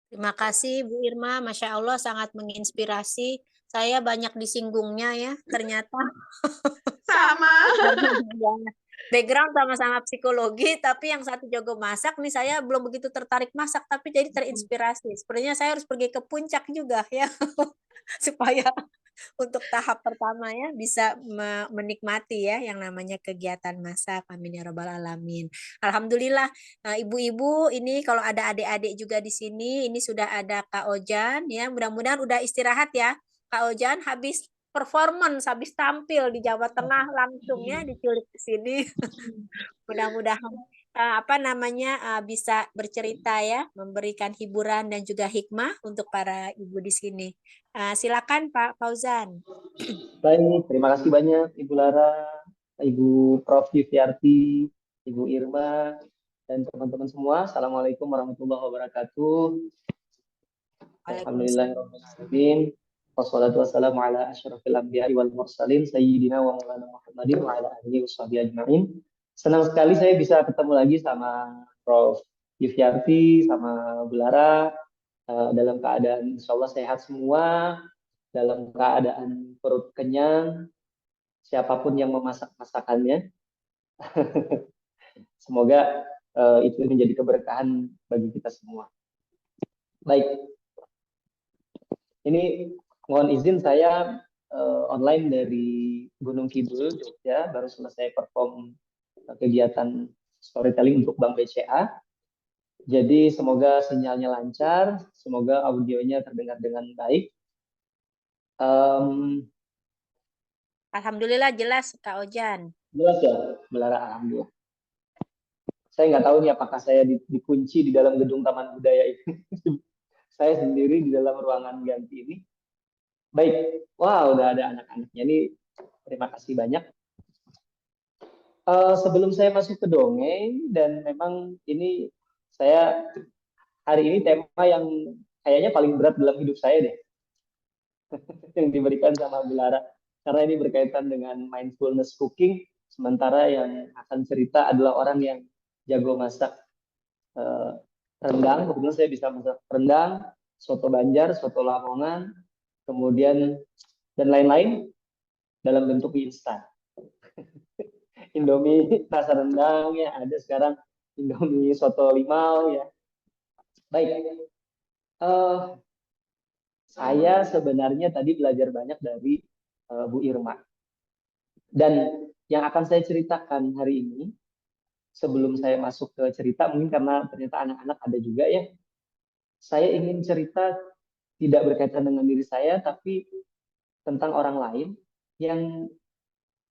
Terima kasih Bu Irma, Masya Allah sangat menginspirasi. Saya banyak disinggungnya ya, ternyata Sama. karena background sama-sama psikologi, tapi yang satu jago masak nih saya belum begitu tertarik masak, tapi jadi terinspirasi. Sepertinya saya harus pergi ke puncak juga ya, supaya untuk tahap pertama ya bisa menikmati ya yang namanya kegiatan masak. Amin ya robbal alamin. Alhamdulillah, ibu-ibu ini kalau ada adik-adik juga di sini, ini sudah ada Kak Ojan ya. Mudah-mudahan udah istirahat ya. Kak Ojan habis performance, habis tampil di Jawa Tengah langsung ya diculik ke sini. Mudah-mudahan apa namanya bisa bercerita ya, memberikan hiburan dan juga hikmah untuk para ibu di sini. Silakan Pak Fauzan. Baik, terima kasih banyak Ibu Lara, Ibu Prof. Yufyarti, Ibu Irma, dan teman-teman semua. Assalamualaikum warahmatullahi wabarakatuh. Waalaikumsalam. Alhamdulillahirrahmanirrahim. Wassalatu wassalamu ala asyrafil anbiya'i wal mursalin sayyidina wa maulana Muhammadin wa ala alihi washabihi ajma'in. Senang sekali saya bisa ketemu lagi sama Prof. Yufyarti, sama Bu Lara, dalam keadaan insya Allah sehat semua, dalam keadaan perut kenyang, siapapun yang memasak masakannya. Semoga itu menjadi keberkahan bagi kita semua. Baik, ini mohon izin saya online dari Gunung Kidul, Jogja, baru selesai perform kegiatan storytelling untuk Bank BCA. Jadi semoga sinyalnya lancar, semoga audionya terdengar dengan baik. Alhamdulillah jelas Kak Ojan. Jelas ya, Belara, alhamdulillah. Saya nggak tahu nih apakah saya dikunci di dalam gedung Taman Budaya ini. Saya sendiri di dalam ruangan ganti ini. Baik, wah udah ada anak-anaknya nih. Terima kasih banyak. Sebelum saya masuk ke dongeng, dan memang ini saya hari ini tema yang kayaknya paling berat dalam hidup saya deh, yang diberikan sama Belara. Karena ini berkaitan dengan mindfulness cooking, sementara yang akan cerita adalah orang yang jago masak rendang. Kebetulan saya bisa masak rendang, soto Banjar, soto Lamongan, kemudian dan lain-lain dalam bentuk mie instan. Indomie rasa rendang ya ada sekarang, Indomie soto limau ya. Baik, saya sebenarnya tadi belajar banyak dari Bu Irma, dan yang akan saya ceritakan hari ini sebelum saya masuk ke cerita, mungkin karena ternyata anak-anak ada juga ya, saya ingin cerita tidak berkaitan dengan diri saya, tapi tentang orang lain yang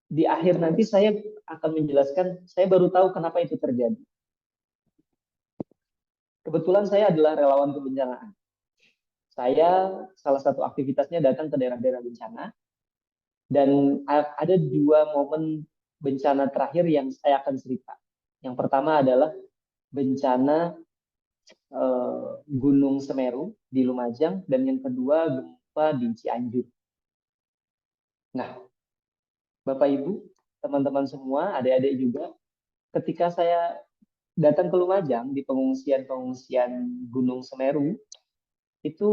di akhir nanti saya akan menjelaskan, saya baru tahu kenapa itu terjadi. Kebetulan saya adalah relawan kebencanaan. Saya salah satu aktivitasnya datang ke daerah-daerah bencana, dan ada dua momen bencana terakhir yang saya akan cerita. Yang pertama adalah bencana Gunung Semeru di Lumajang, dan yang kedua gempa di Cianjur. Nah, Bapak Ibu, teman-teman semua, adik-adik juga, ketika saya datang ke Lumajang di pengungsian Gunung Semeru, itu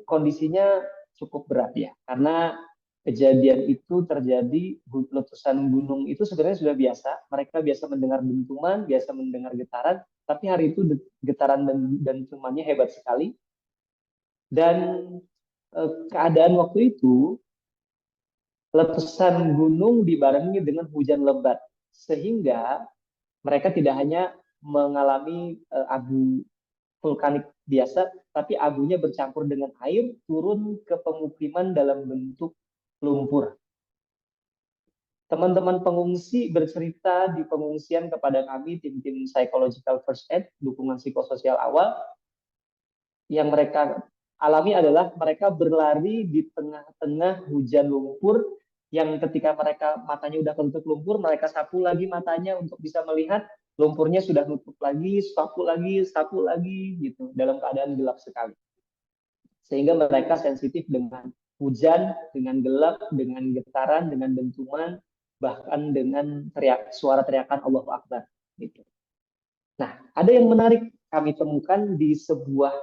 kondisinya cukup berat ya, karena kejadian itu terjadi, letusan gunung itu sebenarnya sudah biasa, mereka biasa mendengar dentuman, biasa mendengar getaran, tapi hari itu getaran dan dentumannya hebat sekali, dan keadaan waktu itu letusan gunung dibarengi dengan hujan lebat, sehingga mereka tidak hanya mengalami abu vulkanik biasa, tapi abunya bercampur dengan air turun ke pemukiman dalam bentuk lumpur. Teman-teman pengungsi bercerita di pengungsian kepada kami, tim-tim psychological first aid, dukungan psikososial awal, yang mereka alami adalah mereka berlari di tengah-tengah hujan lumpur, yang ketika mereka matanya udah ketutup lumpur, mereka sapu lagi matanya untuk bisa melihat, lumpurnya sudah nutup lagi, sapu lagi gitu, dalam keadaan gelap sekali. Sehingga mereka sensitif dengan hujan, dengan gelap, dengan getaran, dengan dentuman, bahkan dengan suara teriakan Allahu Akbar gitu. Nah, ada yang menarik kami temukan di sebuah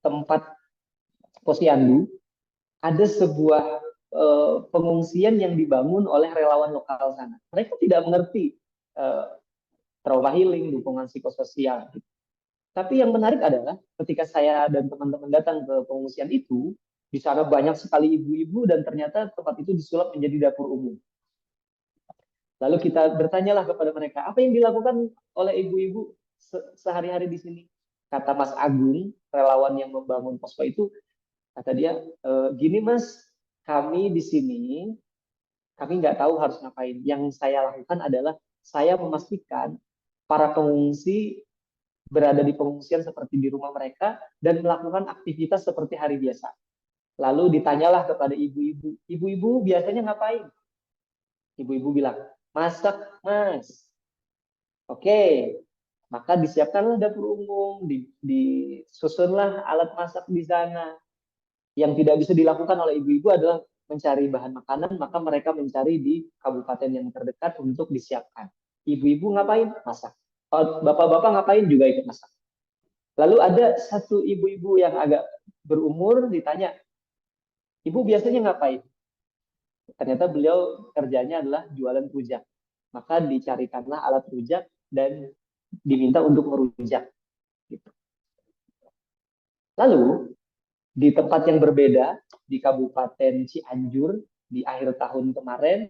tempat posyandu, ada sebuah pengungsian yang dibangun oleh relawan lokal sana. Mereka tidak mengerti trauma healing, dukungan psikososial. Gitu. Tapi yang menarik adalah ketika saya dan teman-teman datang ke pengungsian itu, di sana banyak sekali ibu-ibu dan ternyata tempat itu disulap menjadi dapur umum. Lalu kita bertanyalah kepada mereka, apa yang dilakukan oleh ibu-ibu sehari-hari di sini? Kata Mas Agung, relawan yang membangun posko itu, kata dia, gini Mas, kami di sini, kami nggak tahu harus ngapain. Yang saya lakukan adalah saya memastikan para pengungsi berada di pengungsian seperti di rumah mereka dan melakukan aktivitas seperti hari biasa. Lalu ditanyalah kepada ibu-ibu, ibu-ibu biasanya ngapain? Ibu-ibu bilang, masak Mas. Oke, maka disiapkanlah dapur umum, disusunlah alat masak di sana. Yang tidak bisa dilakukan oleh ibu-ibu adalah mencari bahan makanan, maka mereka mencari di kabupaten yang terdekat untuk disiapkan. Ibu-ibu ngapain? Masak. Bapak-bapak ngapain? Juga ikut masak. Lalu ada satu ibu-ibu yang agak berumur ditanya, ibu biasanya ngapain? Ternyata beliau kerjanya adalah jualan rujak. Maka dicarikanlah alat rujak dan diminta untuk merujak. Gitu. Lalu di tempat yang berbeda, di Kabupaten Cianjur, di akhir tahun kemarin,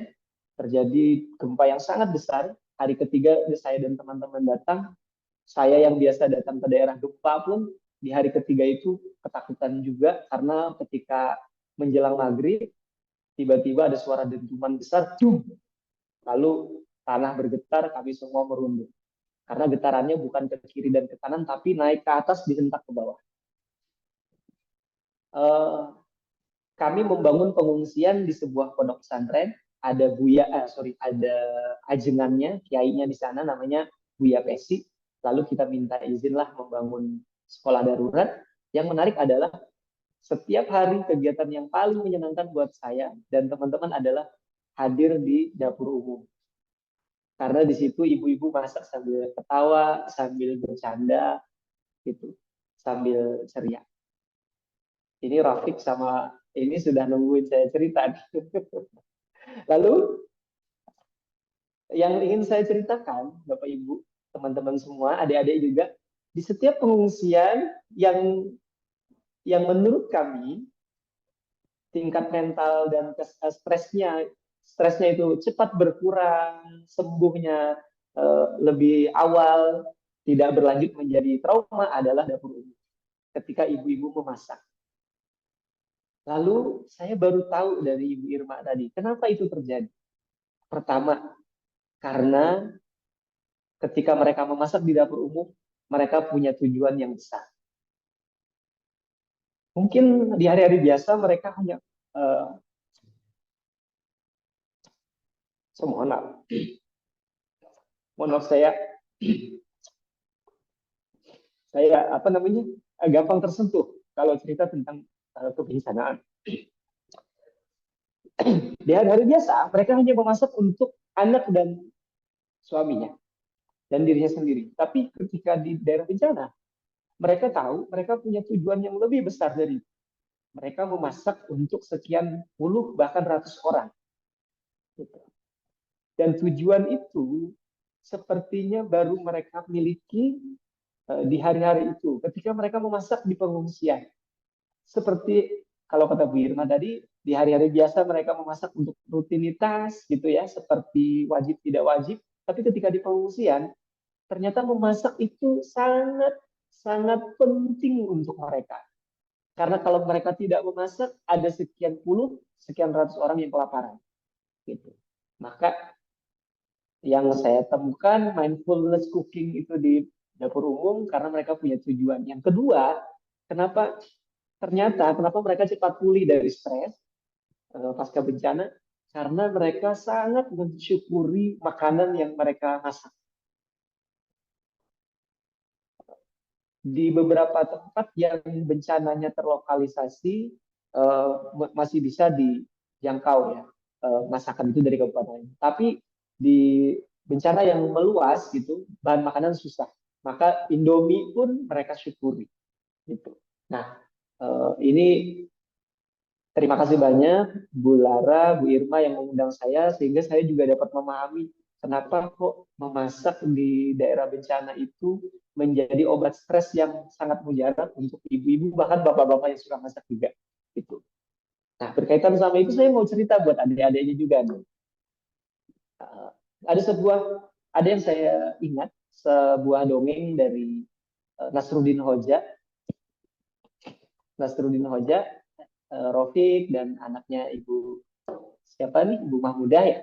terjadi gempa yang sangat besar. Hari ketiga saya dan teman-teman datang, saya yang biasa datang ke daerah gempa pun, di hari ketiga itu ketakutan juga, karena ketika menjelang maghrib, tiba-tiba ada suara dentuman besar, dum! Lalu tanah bergetar, kami semua merunduk. Karena getarannya bukan ke kiri dan ke kanan, tapi naik ke atas, dihentak ke bawah. Kami membangun pengungsian di sebuah pondok pesantren. Ada ada ajengannya, kiainya di sana namanya Buya Pesi. Lalu kita minta izinlah membangun sekolah darurat. Yang menarik adalah setiap hari kegiatan yang paling menyenangkan buat saya dan teman-teman adalah hadir di dapur umum. Karena di situ ibu-ibu masak sambil ketawa, sambil bercanda, gitu, sambil ceria. Ini Rafiq sama ini sudah nungguin saya cerita. Lalu yang ingin saya ceritakan, Bapak Ibu, teman-teman semua, adik-adik juga, di setiap pengungsian yang menurut kami tingkat mental dan stresnya itu cepat berkurang, sembuhnya lebih awal, tidak berlanjut menjadi trauma adalah dapur umum. Ketika ibu-ibu memasak. Lalu saya baru tahu dari Ibu Irma tadi, kenapa itu terjadi? Pertama, karena ketika mereka memasak di dapur umum, mereka punya tujuan yang besar. Mungkin di hari-hari biasa mereka hanya mohon maaf saya gampang tersentuh kalau cerita tentang kebencanaan. Di hari-hari biasa mereka hanya memasak untuk anak dan suaminya dan dirinya sendiri. Tapi ketika di daerah bencana, mereka tahu mereka punya tujuan yang lebih besar dari itu. Mereka memasak untuk sekian puluh bahkan ratus orang. Dan tujuan itu sepertinya baru mereka miliki di hari-hari itu. Ketika mereka memasak di pengungsian. Seperti kalau kata Bu Irma tadi, di hari-hari biasa mereka memasak untuk rutinitas gitu ya, seperti wajib tidak wajib. Tapi ketika di pengungsian, ternyata memasak itu sangat sangat penting untuk mereka. Karena kalau mereka tidak memasak, ada sekian puluh, sekian ratus orang yang kelaparan. Gitu. Maka yang saya temukan mindfulness cooking itu di dapur umum karena mereka punya tujuan. Yang kedua, kenapa mereka cepat pulih dari stres pasca bencana? Karena mereka sangat mensyukuri makanan yang mereka masak. Di beberapa tempat yang bencananya terlokalisasi masih bisa dijangkau ya masakan itu dari kabupaten. Tapi di bencana yang meluas gitu bahan makanan susah. Maka Indomie pun mereka syukuri. Gitu. Nah, ini terima kasih banyak Bu Lara, Bu Irma yang mengundang saya, sehingga saya juga dapat memahami kenapa kok memasak di daerah bencana itu menjadi obat stres yang sangat mujarab untuk ibu-ibu, bahkan bapak-bapak yang suka masak juga. Gitu. Nah, berkaitan sama itu saya mau cerita buat adik-adiknya juga nih. Uh, ada yang saya ingat, sebuah dongeng dari Nasruddin Hoja. Nasruddin Hoja, Rofik dan anaknya Ibu siapa nih, Ibu Mahmudah ya.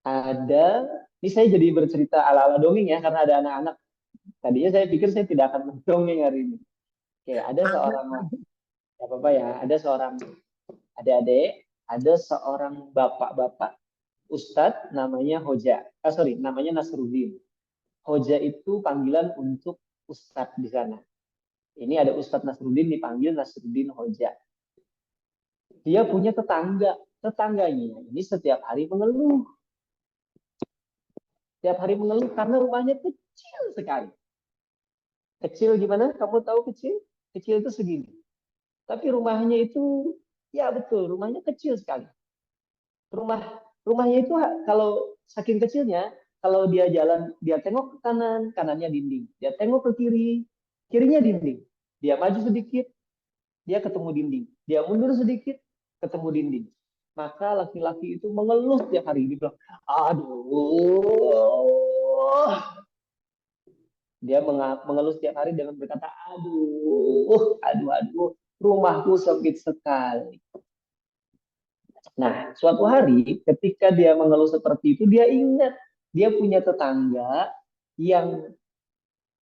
Ada, ini saya jadi bercerita ala-ala dongeng ya, karena ada anak-anak. Tadinya saya pikir saya tidak akan mendongeng hari ini. Oke, ada seorang, ya apa ya, ada seorang adik-adik, ada seorang bapak-bapak Ustadz namanya Hoja. Namanya Nasruddin. Hoja itu panggilan untuk Ustadz di sana. Ini ada Ustadz Nasruddin dipanggil Nasruddin Hoja. Dia punya tetangga. Tetangganya ini setiap hari mengeluh. Setiap hari mengeluh karena rumahnya kecil sekali. Kecil gimana? Kamu tahu kecil? Kecil itu segini. Tapi rumahnya itu, ya betul, rumahnya kecil sekali. Rumahnya itu kalau saking kecilnya, kalau dia jalan, dia tengok ke kanan, kanannya dinding. Dia tengok ke kiri, kirinya dinding. Dia maju sedikit, dia ketemu dinding. Dia mundur sedikit, ketemu dinding. Maka laki-laki itu mengeluh tiap hari. Dia bilang, aduh. Dia mengeluh setiap hari dengan berkata, aduh, rumahku sempit sekali. Nah, suatu hari ketika dia mengeluh seperti itu, dia ingat dia punya tetangga yang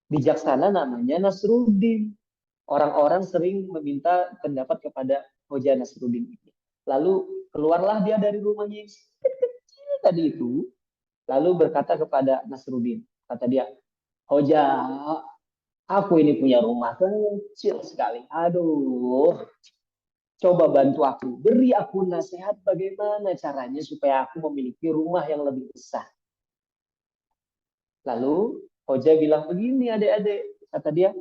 bijaksana namanya Nasruddin. Orang-orang sering meminta pendapat kepada Hoja Nasruddin ini. Lalu keluarlah dia dari rumahnya yang kecil tadi itu, lalu berkata kepada Nasruddin, kata dia, Hoja, aku ini punya rumah kecil sekali. Aduh, coba bantu aku. Beri aku nasihat bagaimana caranya supaya aku memiliki rumah yang lebih besar. Lalu Hoja bilang begini, adik-adik. Kata dia,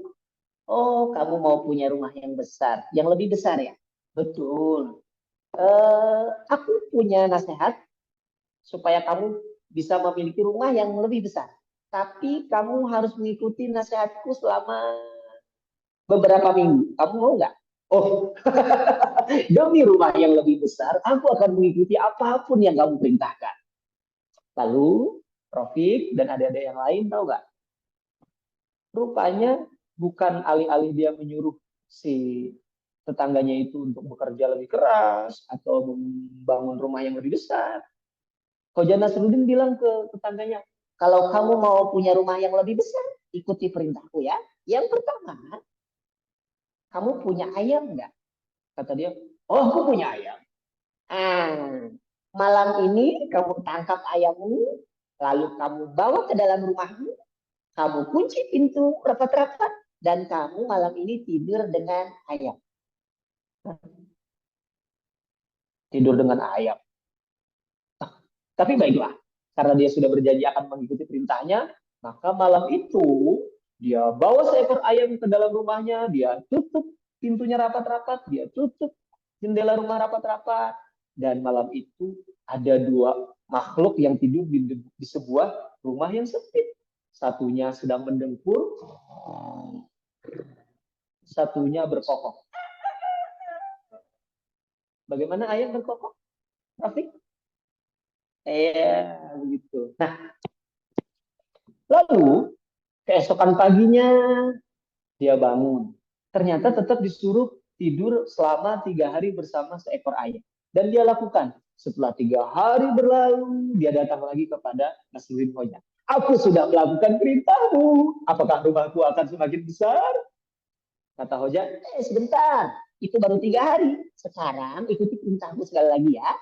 oh kamu mau punya rumah yang besar. Yang lebih besar ya? Betul. Aku punya nasihat supaya kamu bisa memiliki rumah yang lebih besar. Tapi kamu harus mengikuti nasihatku selama beberapa minggu. Kamu mau nggak? Oh, demi rumah yang lebih besar, aku akan mengikuti apapun yang kamu perintahkan. Lalu, Rofik dan adik-adik yang lain tahu nggak? Rupanya bukan alih-alih dia menyuruh si tetangganya itu untuk bekerja lebih keras atau membangun rumah yang lebih besar. Hoja Nasruddin bilang ke tetangganya, kalau kamu mau punya rumah yang lebih besar, ikuti perintahku ya. Yang pertama, kamu punya ayam nggak? Kata dia, oh aku punya ayam. Malam ini kamu tangkap ayammu, lalu kamu bawa ke dalam rumahmu, kamu kunci pintu rapat-rapat, dan kamu malam ini tidur dengan ayam. Tidur dengan ayam. Tapi baiklah, karena dia sudah berjanji akan mengikuti perintahnya, maka malam itu dia bawa seekor ayam ke dalam rumahnya, dia tutup pintunya rapat-rapat, dia tutup jendela rumah rapat-rapat, dan malam itu ada dua makhluk yang tidur di sebuah rumah yang sempit. Satunya sedang mendengkur, satunya berkokok. Bagaimana ayam berkokok, Rafiq? Begitu. Nah, lalu keesokan paginya dia bangun. Ternyata tetap disuruh tidur selama 3 hari bersama seekor ayam. Dan dia lakukan. Setelah 3 hari berlalu, dia datang lagi kepada Nasruddin Hoja. Aku sudah melakukan perintahmu. Apakah rumahku akan semakin besar? Kata Hoja, sebentar. Itu baru 3 hari. Sekarang ikuti perintahmu sekali lagi ya.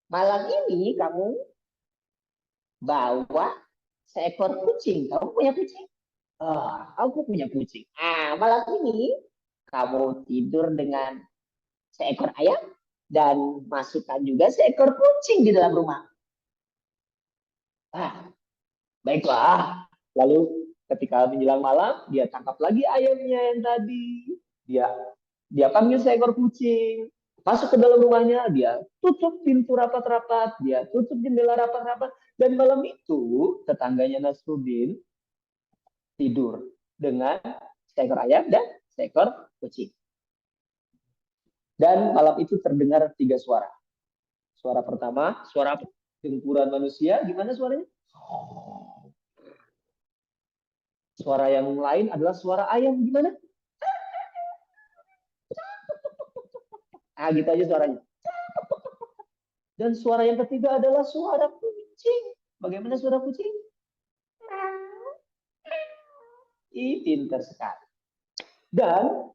Malam ini kamu bawa seekor kucing. Kamu punya kucing? Aku punya kucing. Malam ini kamu tidur dengan seekor ayam dan masukkan juga seekor kucing di dalam rumah. Baiklah. Lalu ketika menjelang malam, dia tangkap lagi ayamnya yang tadi. Dia panggil seekor kucing, masuk ke dalam rumahnya, dia tutup pintu rapat-rapat, dia tutup jendela rapat-rapat, dan malam itu tetangganya Nasruddin tidur dengan seekor ayam dan seekor kucing. Dan malam itu terdengar 3 suara. Suara pertama, suara apa? Gempuran manusia, gimana suaranya? Suara yang lain adalah suara ayam, gimana? Ah, gitu aja suaranya. Dan suara yang ketiga adalah suara kucing. Bagaimana suara kucing? Ih, pintar sekali. Dan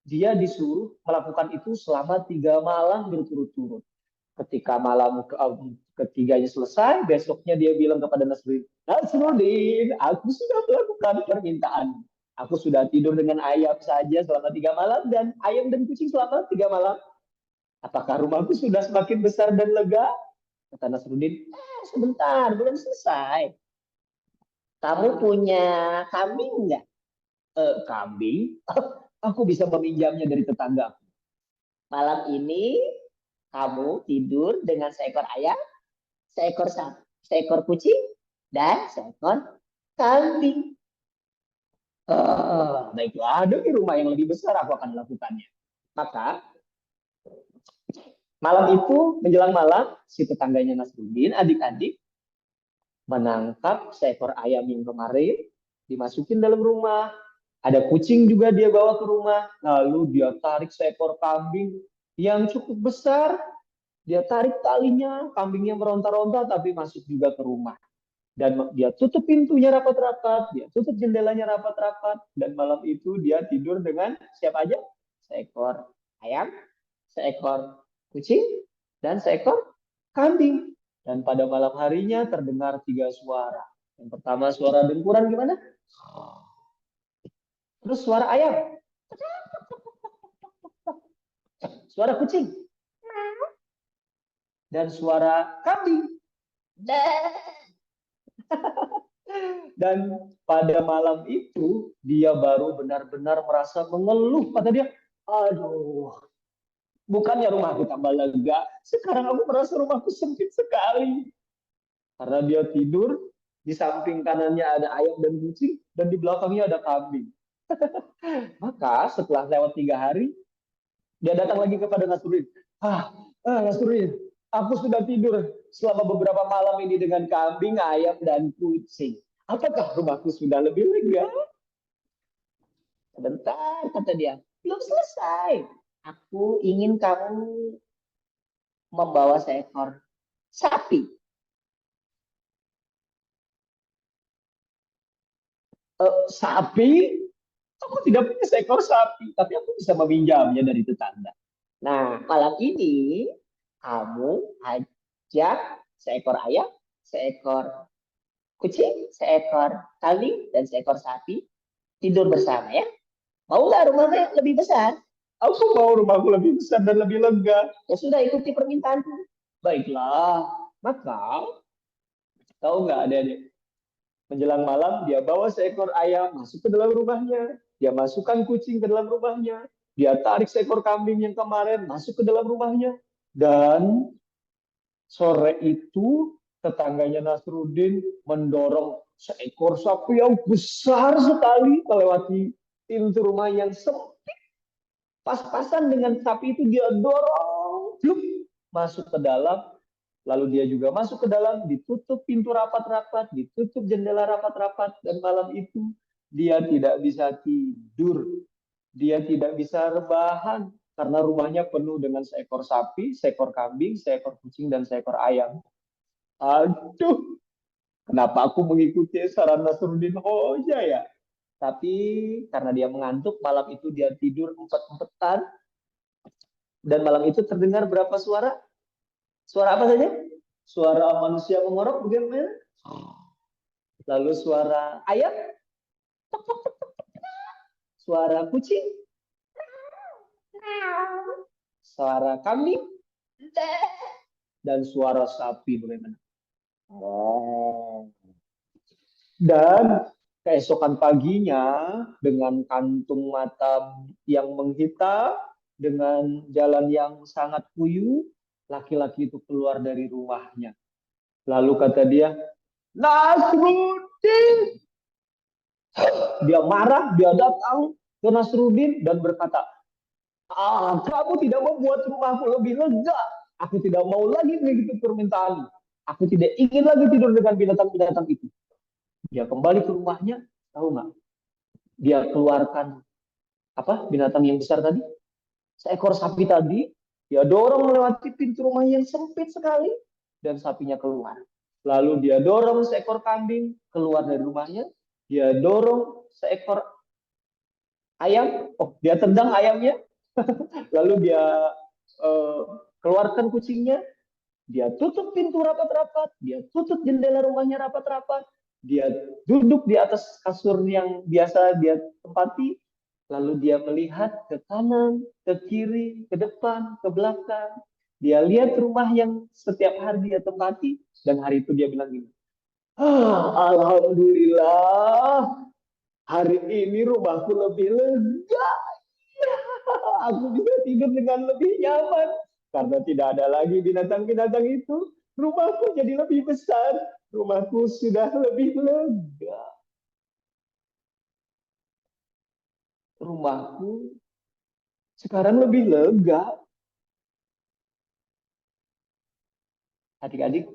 dia disuruh melakukan itu selama 3 malam berturut-turut. Ketika malam ketiganya selesai, besoknya dia bilang kepada Nasruddin, Nasruddin, aku sudah melakukan permintaan. Aku sudah tidur dengan ayam saja selama 3 malam dan ayam dan kucing selama 3 malam. Apakah rumahku sudah semakin besar dan lega? Kata Nasruddin, sebentar, belum selesai. Kamu punya kambing nggak? Kambing? Aku bisa meminjamnya dari tetangga. Malam ini kamu tidur dengan seekor ayam, seekor sapi, seekor kucing, dan seekor kambing. Baiklah, demi rumah yang lebih besar aku akan melakukannya. Maka malam itu menjelang malam, si tetangganya Nasruddin, adik-adik, menangkap seekor ayam yang kemarin, dimasukin dalam rumah. Ada kucing juga dia bawa ke rumah. Lalu dia tarik seekor kambing yang cukup besar. Dia tarik talinya, kambingnya meronta-ronta tapi masuk juga ke rumah. Dan dia tutup pintunya rapat-rapat, dia tutup jendelanya rapat-rapat. Dan malam itu dia tidur dengan siapa aja? Seekor ayam, seekor kucing, dan seekor kambing. Dan pada malam harinya terdengar 3 suara. Yang pertama suara dengkuran gimana? Terus suara ayam, suara kucing, dan suara kambing. Dan pada malam itu dia baru benar-benar merasa mengeluh. Kata dia, aduh, bukannya rumahku tambah lega, sekarang aku merasa rumahku sempit sekali. Karena dia tidur, di samping kanannya ada ayam dan kucing, dan di belakangnya ada kambing. Maka setelah lewat 3 hari, dia datang lagi kepada Nasruddin. Nasruddin, aku sudah tidur selama beberapa malam ini dengan kambing, ayam, dan kucing. Apakah rumahku sudah lebih lega? Sebentar, kata dia. Belum selesai. Aku ingin kamu membawa seekor sapi. Sapi? Aku tidak punya seekor sapi, tapi aku bisa meminjamnya dari tetangga. Nah, malam ini kamu ajak seekor ayam, seekor kucing, seekor kambing, dan seekor sapi tidur bersama ya. Mau nggak rumahnya lebih besar? Aku mau rumahku lebih besar dan lebih lega. Ya sudah, ikuti permintaanku. Baiklah, maka tahu nggak adik-adik? Menjelang malam, dia bawa seekor ayam masuk ke dalam rumahnya. Dia masukkan kucing ke dalam rumahnya. Dia tarik seekor kambing yang kemarin masuk ke dalam rumahnya. Dan sore itu tetangganya Nasruddin mendorong seekor sapi yang besar sekali melewati pintu rumah yang sempit. Pas-pasan dengan sapi itu dia dorong, masuk ke dalam. Lalu dia juga masuk ke dalam, ditutup pintu rapat-rapat, ditutup jendela rapat-rapat, dan malam itu dia tidak bisa tidur. Dia tidak bisa rebahan, karena rumahnya penuh dengan seekor sapi, seekor kambing, seekor kucing, dan seekor ayam. Aduh, kenapa aku mengikuti saran Nasruddin Hoja ya? Tapi karena dia mengantuk, malam itu dia tidur empet-empetan, dan malam itu terdengar berapa suara? Suara apa saja? Suara manusia mengorok bagaimana? Lalu suara ayam, suara kucing, suara kambing, dan suara sapi bagaimana? Dan Keesokan paginya, dengan kantung mata yang menghitam, dengan jalan yang sangat kuyup, laki-laki itu keluar dari rumahnya. Lalu kata dia, Nasruddin! Dia marah, dia datang ke Nasruddin dan berkata, kamu tidak membuat rumahku lebih lega. Aku tidak mau lagi mengikuti permintaanmu. Aku tidak ingin lagi tidur dengan binatang-binatang itu. Dia kembali ke rumahnya, tahu nggak? Dia keluarkan apa binatang yang besar tadi, seekor sapi tadi. Dia dorong melewati pintu rumah yang sempit sekali dan sapinya keluar. Lalu dia dorong seekor kambing keluar dari rumahnya. Dia dorong seekor ayam, dia tendang ayamnya. Lalu dia uh, keluarkan kucingnya. Dia tutup pintu rapat-rapat, dia tutup jendela rumahnya rapat-rapat, dia duduk di atas kasur yang biasa dia tempati, lalu dia melihat ke kanan, ke kiri, ke depan, ke belakang. Dia lihat rumah yang setiap hari dia tempati, dan hari itu dia bilang gini, Alhamdulillah, hari ini rumahku lebih lega. Aku bisa tidur dengan lebih nyaman. Karena tidak ada lagi binatang-binatang itu, rumahku jadi lebih besar. Rumahku sudah lebih lega. Rumahku sekarang lebih lega. Adik-adik,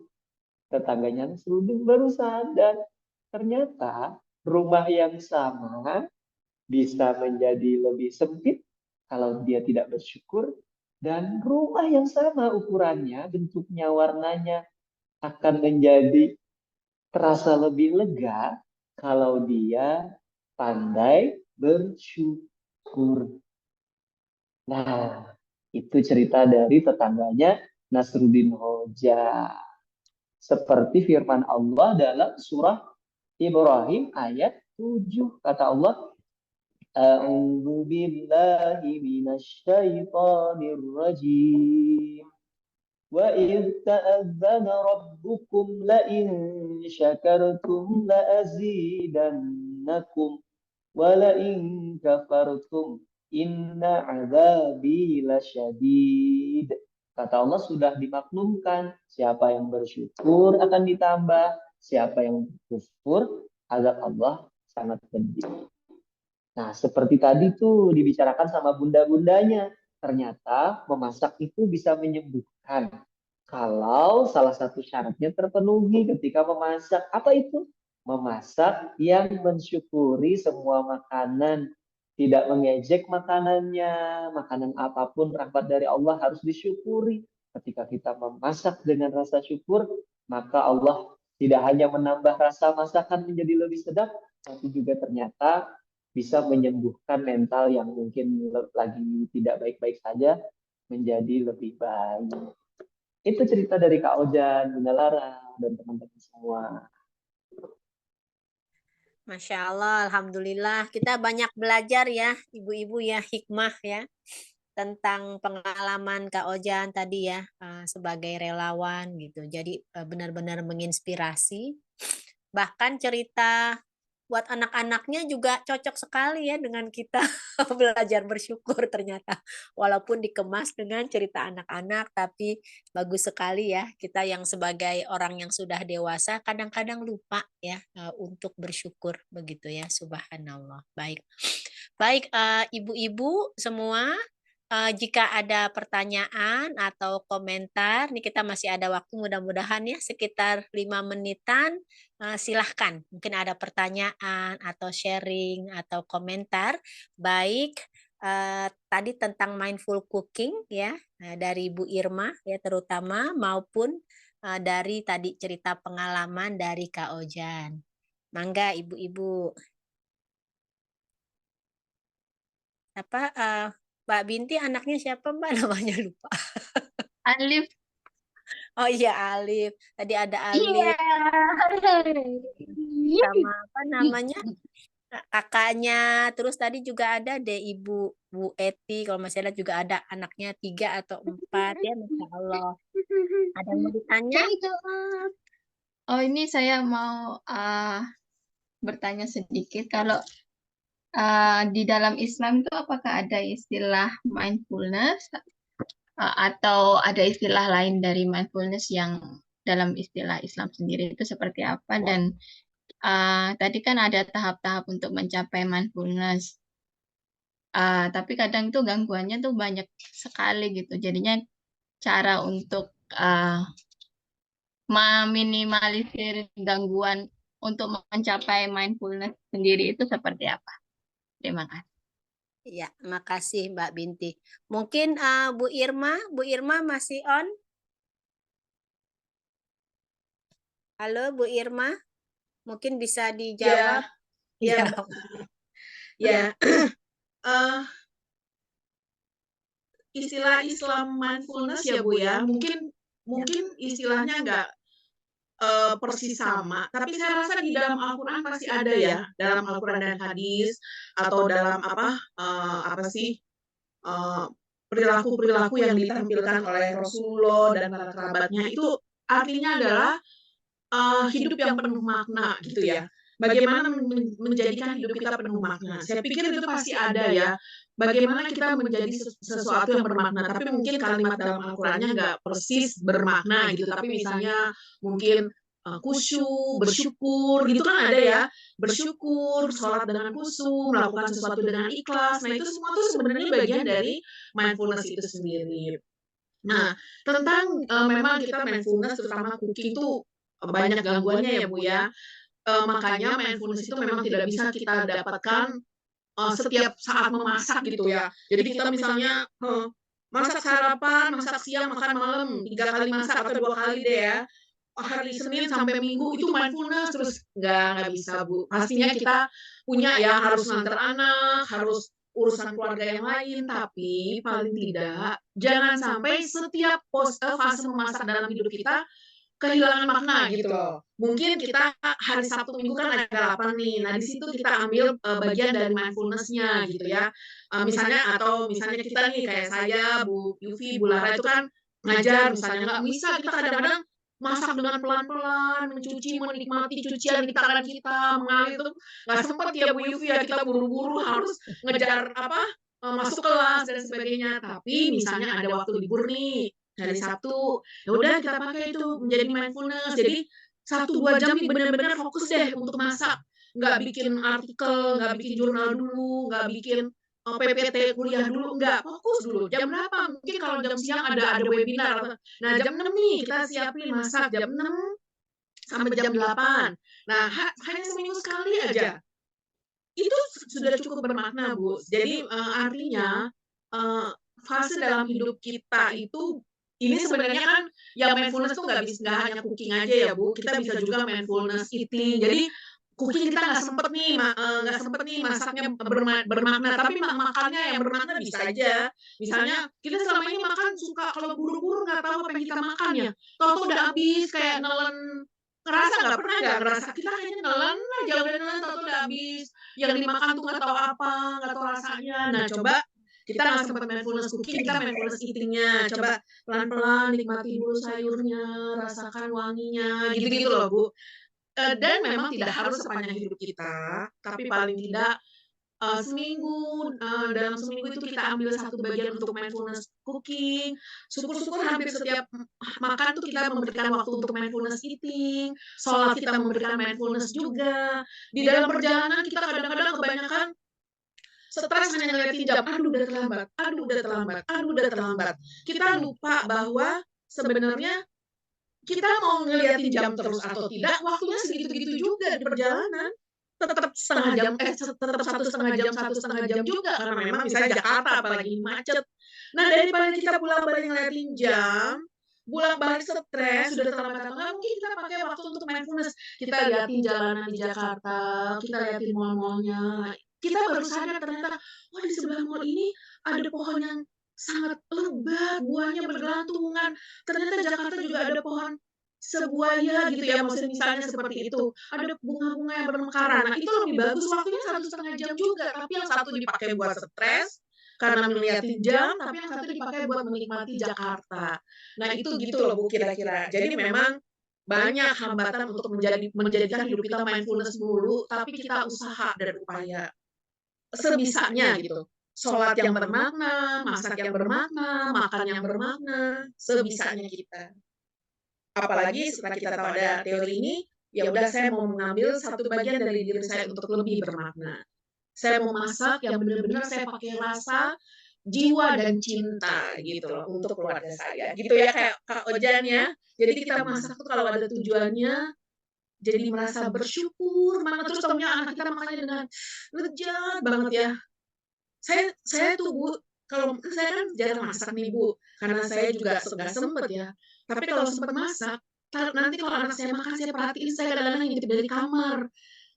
tetangganya Nasruddin baru sadar. Ternyata rumah yang sama bisa menjadi lebih sempit kalau dia tidak bersyukur. Dan rumah yang sama ukurannya, bentuknya, warnanya akan menjadi terasa lebih lega kalau dia pandai bersyukur. Nah, itu cerita dari tetangganya Nasruddin Hoja. Seperti firman Allah dalam surah Ibrahim ayat 7. Kata Allah, A'udzu billahi minasyaitonir rajim. وَإِذْ تَأَذَّنَ رَبُّكُمْ لَئِن شَكَرْتُمْ لَأَزِيدَنَّكُمْ وَلَئِن كَفَرْتُمْ إِنَّ عَذَابِي لَشَدِيدٌ. Kata Allah sudah dimaklumkan, siapa yang bersyukur akan ditambah, siapa yang kufur, azab Allah sangat pedih. Nah, seperti tadi tuh dibicarakan sama bunda-bundanya. Ternyata memasak itu bisa menyembuhkan. Kalau salah satu syaratnya terpenuhi ketika memasak. Apa itu? Memasak yang mensyukuri semua makanan. Tidak mengejek makanannya. Makanan apapun rahmat dari Allah harus disyukuri. Ketika kita memasak dengan rasa syukur, maka Allah tidak hanya menambah rasa masakan menjadi lebih sedap, tapi juga ternyata bisa menyembuhkan mental yang mungkin lagi tidak baik-baik saja menjadi lebih baik. Itu cerita dari Kak Ojan, Bunda Lara, dan teman-teman semua. Masya Allah, Alhamdulillah. Kita banyak belajar ya, ibu-ibu ya, hikmah ya, tentang pengalaman Kak Ojan tadi ya, sebagai relawan gitu. Jadi benar-benar menginspirasi. Bahkan cerita buat anak-anaknya juga cocok sekali ya dengan kita belajar bersyukur ternyata. Walaupun dikemas dengan cerita anak-anak, tapi bagus sekali ya. Kita yang sebagai orang yang sudah dewasa kadang-kadang lupa ya untuk bersyukur begitu ya. Subhanallah. Baik. Baik, ibu-ibu semua, jika ada pertanyaan atau komentar, nih kita masih ada waktu mudah-mudahan ya sekitar 5 menitan, silahkan. Mungkin ada pertanyaan atau sharing atau komentar, baik tadi tentang mindful cooking ya dari Bu Irma ya terutama maupun dari tadi cerita pengalaman dari Kak Ojan. Mangga ibu-ibu. Apa Mbak Binti anaknya siapa Mbak namanya lupa. Alif. Oh iya Alif. Tadi ada Iya. Alif sama apa namanya kakaknya. Terus tadi juga ada deh Ibu Bu Eti. Kalau masih lihat juga ada anaknya 3 atau 4 ya Masya Allah. Ada yang mau ditanya? Oh ini saya mau bertanya sedikit kalau di dalam Islam itu apakah ada istilah mindfulness atau ada istilah lain dari mindfulness yang dalam istilah Islam sendiri itu seperti apa? Dan tadi kan ada tahap-tahap untuk mencapai mindfulness. Tapi kadang tuh gangguannya tuh banyak sekali gitu. Jadinya cara untuk meminimalisir gangguan untuk mencapai mindfulness sendiri itu seperti apa? Terima kasih. Ya, makasih Mbak Binti. Mungkin Bu Irma masih on? Halo Bu Irma, mungkin bisa dijawab. Ya, ya. Istilah Islam mindfulness ya Bu ya, mungkin istilahnya nggak persis sama, tapi saya rasa di dalam Al-Quran pasti ada ya, dalam Al-Quran dan hadis atau dalam apa sih perilaku-perilaku yang ditampilkan oleh Rasulullah dan para kerabatnya itu artinya adalah hidup yang penuh makna gitu ya. Bagaimana menjadikan hidup kita penuh makna. Saya pikir itu pasti ada ya. Bagaimana kita menjadi sesuatu yang bermakna. Tapi mungkin kalimat dalam Al-Qurannya nggak persis bermakna gitu. Tapi misalnya mungkin khusyuk, bersyukur, gitu kan ada ya. Bersyukur, sholat dengan khusyuk, melakukan sesuatu dengan ikhlas. Nah itu semua tuh sebenarnya bagian dari mindfulness itu sendiri. Nah, tentang memang kita mindfulness terutama cooking tuh banyak gangguannya ya Bu ya. Makanya mindfulness itu memang tidak bisa kita dapatkan setiap saat memasak gitu ya. Jadi kita misalnya masak sarapan, masak siang, makan malam, 3 kali masak atau 2 kali deh ya. Hari Senin sampai Minggu itu mindfulness terus nggak bisa Bu. Pastinya kita punya ya harus nganter anak, harus urusan keluarga yang lain, tapi paling tidak jangan sampai setiap fase memasak dalam hidup kita kehilangan makna gitu loh. Mungkin kita hari Sabtu Minggu kan ada lapang nih. Nah, di situ kita ambil bagian dari mindfulness-nya gitu ya. Misalnya kita nih kayak saya, Bu Yufi, Bu Lara itu kan ngajar misalnya nggak bisa kita kadang-kadang masak dengan pelan-pelan, mencuci, menikmati cucian di tangan kita, mengalir itu nggak sempat ya Bu Yufi ya kita buru-buru harus ngejar masuk kelas dan sebagainya. Tapi misalnya ada waktu libur nih hari Sabtu, ya udah kita pakai itu menjadi mindfulness. Jadi 1-2 jam nih benar-benar fokus deh untuk masak. Nggak bikin artikel, nggak bikin jurnal dulu, nggak bikin PPT kuliah dulu, nggak fokus dulu. Jam berapa? Mungkin kalau jam siang ada webinar. Nah jam 6 nih kita siapin masak jam 6 sampai jam 8. Nah hanya seminggu sekali aja. Itu sudah cukup bermakna Bu. Jadi artinya fase dalam hidup kita itu ini sebenarnya kan yang mindfulness tuh nggak hanya cooking aja ya Bu, kita bisa juga mindfulness eating. Jadi cooking kita nggak sempet nih masaknya bermakna, tapi makannya yang bermakna bisa aja. Misalnya kita selama ini makan suka kalau buru-buru nggak tahu apa yang kita makan ya, tahu-tahu udah habis kayak nelen. Nggak ngerasa kita kayaknya nelen aja, udah nelen tahu-tahu udah habis, yang dimakan tuh nggak tahu apa, nggak tahu rasanya. Nah coba kita nggak sempat mindfulness cooking, kita mindfulness eating-nya. Coba pelan-pelan nikmati dulu sayurnya, rasakan wanginya, gitu-gitu loh, Bu. Dan memang tidak harus sepanjang hidup kita, tapi paling tidak dalam seminggu itu kita ambil satu bagian untuk mindfulness cooking. Syukur-syukur hampir setiap makan tuh kita memberikan waktu untuk mindfulness eating, sholat kita memberikan mindfulness juga. Di dalam perjalanan kita kadang-kadang kebanyakan stres hanya ngeliatin jam, aduh udah terlambat, aduh udah terlambat, aduh udah terlambat. Kita lupa bahwa sebenarnya kita mau ngeliatin jam terus atau tidak, waktunya segitu-gitu juga di perjalanan. Tetap setengah jam, tetap 1,5 jam juga, karena memang misalnya Jakarta apalagi macet. Nah daripada kita bolak-balik ngeliatin jam, bolak-balik stres, sudah terlambat atau enggak, mungkin kita pakai waktu untuk mindfulness. Kita liatin jalanan di Jakarta, kita liatin mall-mallnya. Kita baru sadar ternyata, wah di sebelah mall ini ada pohon yang sangat lebat, buahnya bergelantungan. Ternyata Jakarta juga ada pohon sebuaya gitu ya, maksudnya misalnya seperti itu. Ada bunga-bunga yang bermekaran. Nah, itu lebih bagus waktunya 1,5 jam juga, tapi yang satu dipakai buat stres karena ngeliatin jam, tapi yang satu dipakai buat menikmati Jakarta. Nah, itu gitu loh Bu kira-kira. Jadi memang banyak hambatan untuk menjadikan hidup kita mindfulness dulu, tapi kita usaha dan upaya sebisanya gitu. Sholat yang bermakna, masak yang bermakna, makan yang bermakna, sebisanya kita. Apalagi setelah kita tahu ada teori ini, ya udah saya mau mengambil satu bagian dari diri saya untuk lebih bermakna. Saya mau masak yang benar-benar saya pakai rasa, jiwa dan cinta gitu loh untuk keluarga saya. Gitu ya kayak Kak Ojan ya. Jadi kita masak tuh kalau ada tujuannya, jadi merasa bersyukur banget terus taunya anak kita makannya dengan lezat banget ya. Saya tuh Bu, kalau saya kan jarang masak nih Bu, karena saya juga nggak sempet ya. Tapi kalau sempet masak, nanti kalau anak saya makan saya perhatiin, saya kadang-kadang ngintip dari kamar,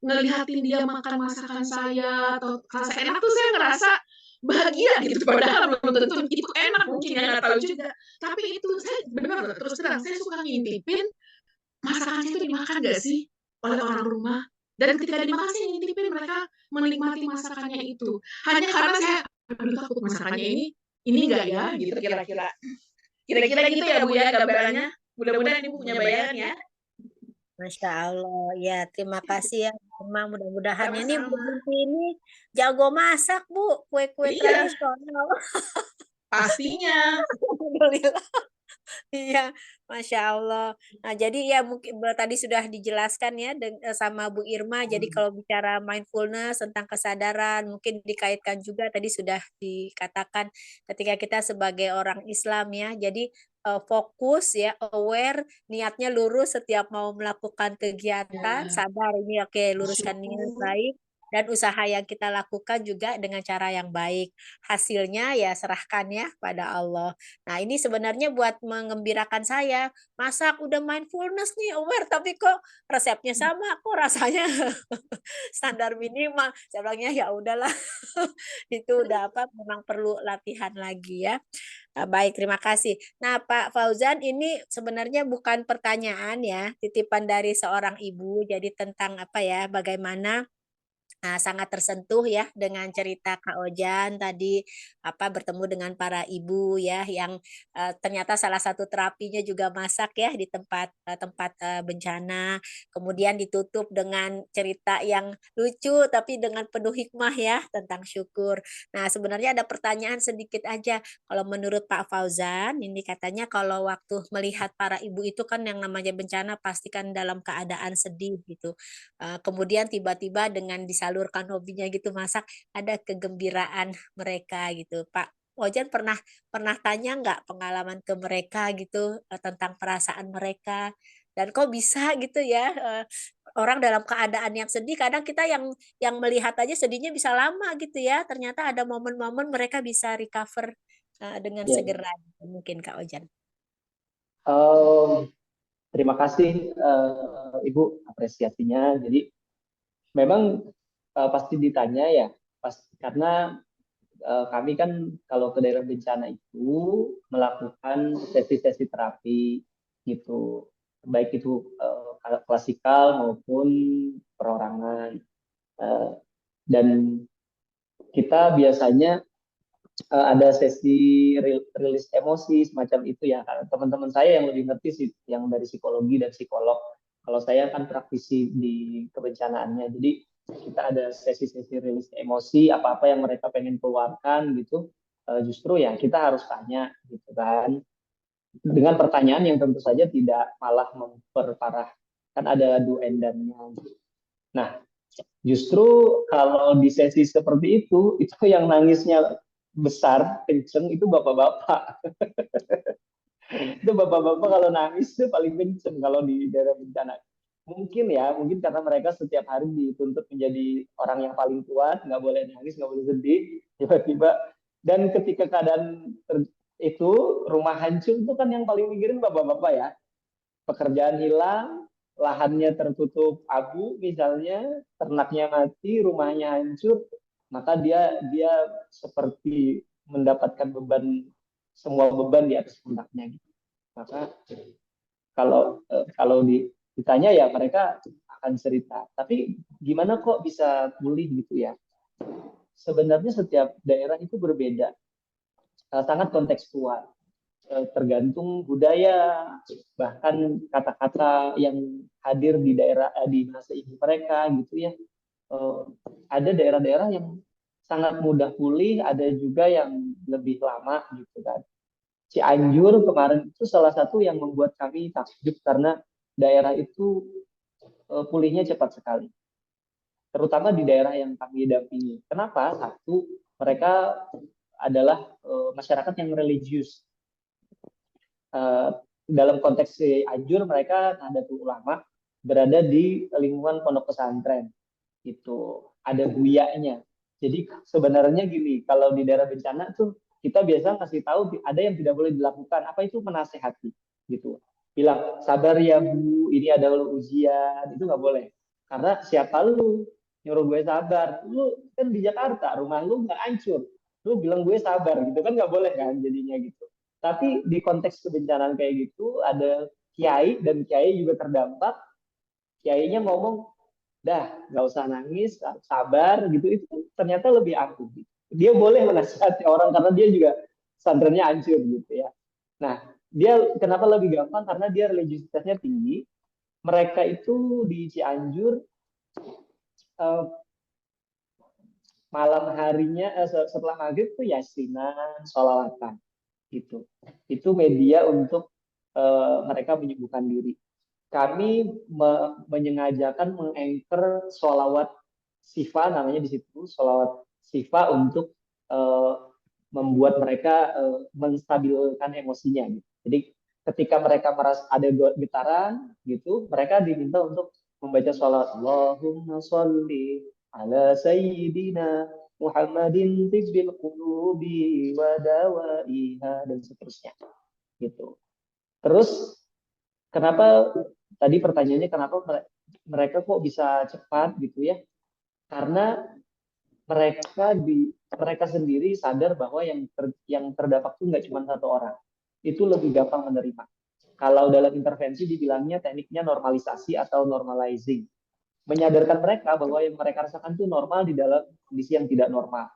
ngelihatin dia makan masakan saya atau rasa enak tuh saya ngerasa bahagia gitu. Padahal belum tentu itu enak mungkin ya nggak tahu juga. Tapi itu saya benar terus terang saya suka ngintipin masakan itu dimakan nggak sih oleh orang rumah. Dan ketika dimakan saya ngintipin mereka menikmati masakannya itu. Hanya karena saya aduh takut masakannya ini enggak ya gitu kira-kira. Kira-kira gitu ya Bu ya gambarannya. Mudah-mudahan Ibu punya bayangan ya. Masya Allah, ya terima kasih ya, Irma. Mudah-mudahan ini Bu Sama-sama. Binti ini jago masak, Bu, kue-kue Iya, tradisional. pastinya. Alhamdulillah. Iya, Masya Allah. Nah, jadi ya mungkin tadi sudah dijelaskan ya sama Bu Irma. Jadi kalau bicara mindfulness tentang kesadaran, mungkin dikaitkan juga tadi sudah dikatakan ketika kita sebagai orang Islam ya. Jadi fokus ya, aware, niatnya lurus setiap mau melakukan kegiatan, Ya, sadar ini oke, luruskan niat bersyukur. baik. Dan usaha yang kita lakukan juga dengan cara yang baik. Hasilnya ya serahkan ya pada Allah. Nah, ini sebenarnya buat mengembirakan saya. Masak udah mindfulness nih, aware, tapi kok resepnya sama, kok rasanya standar minimal. Saya bilangnya ya udahlah. Itu udah apa memang perlu latihan lagi ya. Baik, terima kasih. Nah, Pak Fauzan, ini sebenarnya bukan pertanyaan ya, titipan dari seorang ibu. Jadi tentang apa ya, bagaimana sangat tersentuh ya dengan cerita Kak Ojan tadi apa bertemu dengan para ibu ya yang ternyata salah satu terapinya juga masak ya di tempat bencana. Kemudian ditutup dengan cerita yang lucu tapi dengan penuh hikmah ya tentang syukur. Nah, sebenarnya ada pertanyaan sedikit aja. Kalau menurut Pak Fauzan, ini katanya kalau waktu melihat para ibu itu kan yang namanya bencana pasti kan dalam keadaan sedih gitu. Kemudian tiba-tiba dengan disalurkan hobinya gitu masak, ada kegembiraan mereka gitu. Pak Ojan pernah pernah tanya nggak pengalaman ke mereka gitu tentang perasaan mereka dan kok bisa gitu ya orang dalam keadaan yang sedih kadang kita yang melihat aja sedihnya bisa lama gitu ya ternyata ada momen-momen mereka bisa recover dengan Ya, segera mungkin Kak Ojan. Em, terima kasih Ibu apresiasinya. Jadi memang pasti ditanya ya, pasti karena kami kan kalau ke daerah bencana itu melakukan sesi-sesi terapi gitu, baik itu klasikal maupun perorangan. Eh, dan kita biasanya ada sesi rilis emosi semacam itu ya. Karena teman-teman saya yang lebih ngerti sih, yang dari psikologi dan psikolog. Kalau saya kan praktisi di kebencanaannya, jadi kita ada sesi-sesi rilis emosi, apa-apa yang mereka pengen keluarkan gitu. Justru ya kita harus tanya gitu kan, dengan pertanyaan yang tentu saja tidak malah memperparah. Kan ada do and dan-nya. Nah, justru kalau di sesi seperti itu yang nangisnya besar, kenceng itu bapak-bapak. Itu bapak-bapak kalau nangis itu paling kenceng kalau di daerah bencana. Mungkin ya, mungkin karena mereka setiap hari dituntut menjadi orang yang paling kuat, nggak boleh nangis, nggak boleh sedih, tiba-tiba. Dan ketika keadaan itu rumah hancur itu kan yang paling mikirin bapak-bapak ya. Pekerjaan hilang, lahannya tertutup abu misalnya, ternaknya mati, rumahnya hancur, maka dia dia seperti mendapatkan beban, semua beban di atas pundaknya gitu. Maka kalau ditanya ya mereka akan cerita. Tapi gimana kok bisa pulih gitu ya? Sebenarnya setiap daerah itu berbeda, sangat kontekstual. tergantung budaya, bahkan kata-kata yang hadir di daerah di bahasa ibu mereka gitu ya. Ada daerah-daerah yang sangat mudah pulih, ada juga yang lebih lama gitu kan. Cianjur kemarin itu salah satu yang membuat kami takjub karena daerah itu pulihnya cepat sekali, terutama di daerah yang kami dampingi. Kenapa? Satu, mereka adalah masyarakat yang religius. Dalam konteks Cianjur, mereka Nahdlatul Ulama berada di lingkungan pondok pesantren. Itu ada buyanya. Jadi sebenarnya gini, kalau di daerah bencana tuh kita biasa ngasih tahu ada yang tidak boleh dilakukan. Apa itu menasehati gitu. Bilang sabar ya Bu, ini ada ujian, itu nggak boleh. Karena siapa lu nyuruh gue sabar? Lu kan di Jakarta, rumah lu nggak hancur. Lu bilang gue sabar gitu kan nggak boleh kan jadinya gitu. Tapi di konteks kebencanaan kayak gitu ada kiai dan kiai juga terdampak. Kiainya ngomong, dah nggak usah nangis, sabar gitu, itu ternyata lebih ampuh. Dia boleh menasihati orang karena dia juga pesantrennya hancur gitu ya. Nah, dia kenapa lebih gampang? Karena dia religiusitasnya tinggi. Mereka itu di Cianjur eh, malam harinya setelah maghrib tuh yasinan, sholawatan gitu. Itu media untuk mereka menyembuhkan diri. Kami menyengajakan mengangker sholawat sifa, namanya di situ sholawat sifa untuk membuat mereka menstabilkan emosinya gitu. Jadi ketika mereka merasa ada getaran gitu, mereka diminta untuk membaca sholawat Allahumma sholli ala sayyidina Muhammadin tibbil qulubi wa dawaiha dan seterusnya gitu. Terus kenapa tadi pertanyaannya kenapa mereka kok bisa cepat gitu ya? Karena mereka sendiri sadar bahwa yang terdampak itu nggak cuma satu orang. Itu lebih gampang menerima. Kalau dalam intervensi dibilangnya tekniknya normalisasi atau normalizing. Menyadarkan mereka bahwa yang mereka rasakan itu normal di dalam kondisi yang tidak normal.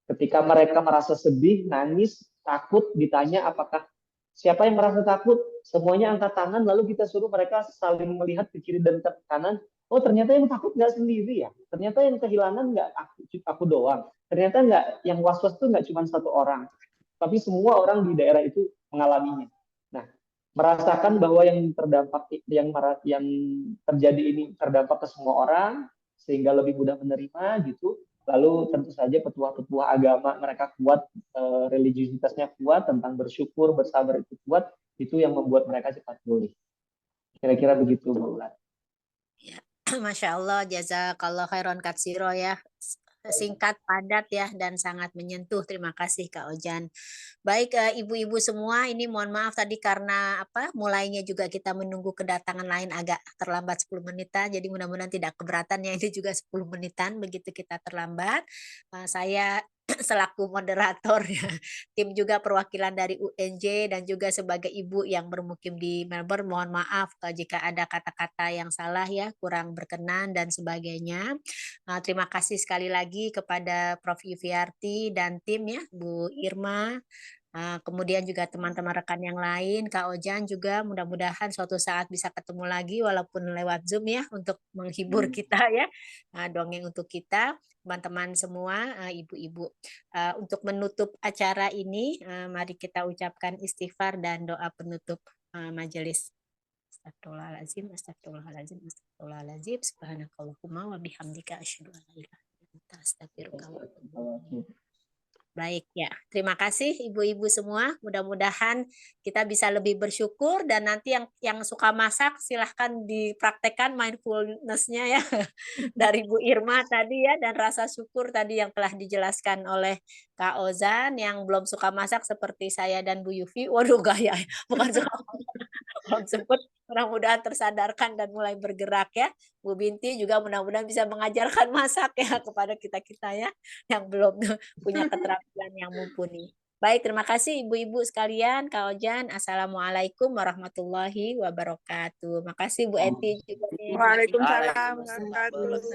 Ketika mereka merasa sedih, nangis, takut, ditanya apakah siapa yang merasa takut, semuanya angkat tangan, lalu kita suruh mereka saling melihat ke kiri dan ke kanan. Oh ternyata yang takut nggak sendiri ya, ternyata yang kehilangan nggak aku doang, ternyata nggak yang was-was itu nggak cuma satu orang, tapi semua orang di daerah itu mengalaminya. Nah, merasakan bahwa yang terdampak, yang terjadi ini terdampak ke semua orang, sehingga lebih mudah menerima gitu. Lalu tentu saja petuah-petuah agama mereka kuat, religiusitasnya kuat, tentang bersyukur, bersabar itu kuat, itu yang membuat mereka cepat pulih. Kira-kira begitu, Mbak Ulan. Ya, Masya Allah, jazakallah khairan katsiro ya. Singkat, padat ya, dan sangat menyentuh. Terima kasih Kak Ojan. Baik, ibu-ibu semua, ini mohon maaf tadi karena mulainya juga kita menunggu kedatangan lain agak terlambat 10 menitan, jadi mudah-mudahan tidak keberatan ya, ini juga 10 menitan begitu kita terlambat. Saya selaku moderator ya, tim juga perwakilan dari UNJ dan juga sebagai ibu yang bermukim di Melbourne, mohon maaf jika ada kata-kata yang salah ya, kurang berkenan dan sebagainya. Terima kasih sekali lagi kepada Prof. Yufiyarti dan tim ya, Bu Irma, kemudian juga teman-teman rekan yang lain, Kak Ojan juga mudah-mudahan suatu saat bisa ketemu lagi walaupun lewat Zoom ya untuk menghibur kita ya, dongeng untuk kita, teman-teman semua, ibu-ibu. Untuk menutup acara ini, mari kita ucapkan istighfar dan doa penutup majelis. Astagfirullahaladzim, astagfirullahaladzim, astagfirullahaladzim, subhanakallahumma wa bihamdika asyhadu an la ilaha illa anta astaghfiruka wa atubu ilaik. Baik ya, terima kasih ibu-ibu semua. Mudah-mudahan kita bisa lebih bersyukur dan nanti yang suka masak silahkan dipraktekkan mindfulness-nya ya dari Bu Irma tadi ya, dan rasa syukur tadi yang telah dijelaskan oleh Kak Ozan. Yang belum suka masak seperti saya dan Bu Yufi, waduh gaya, bukan suka belum sempat, mudah-mudahan tersadarkan dan mulai bergerak ya. Bu Binti juga mudah-mudahan bisa mengajarkan masak ya kepada kita-kita ya yang belum punya keterampilan yang mumpuni. Baik, terima kasih ibu-ibu sekalian, Kak Ojan. Assalamualaikum warahmatullahi wabarakatuh. Makasih Bu Eti juga nih. Waalaikumsalam warahmatullahi wabarakatuh.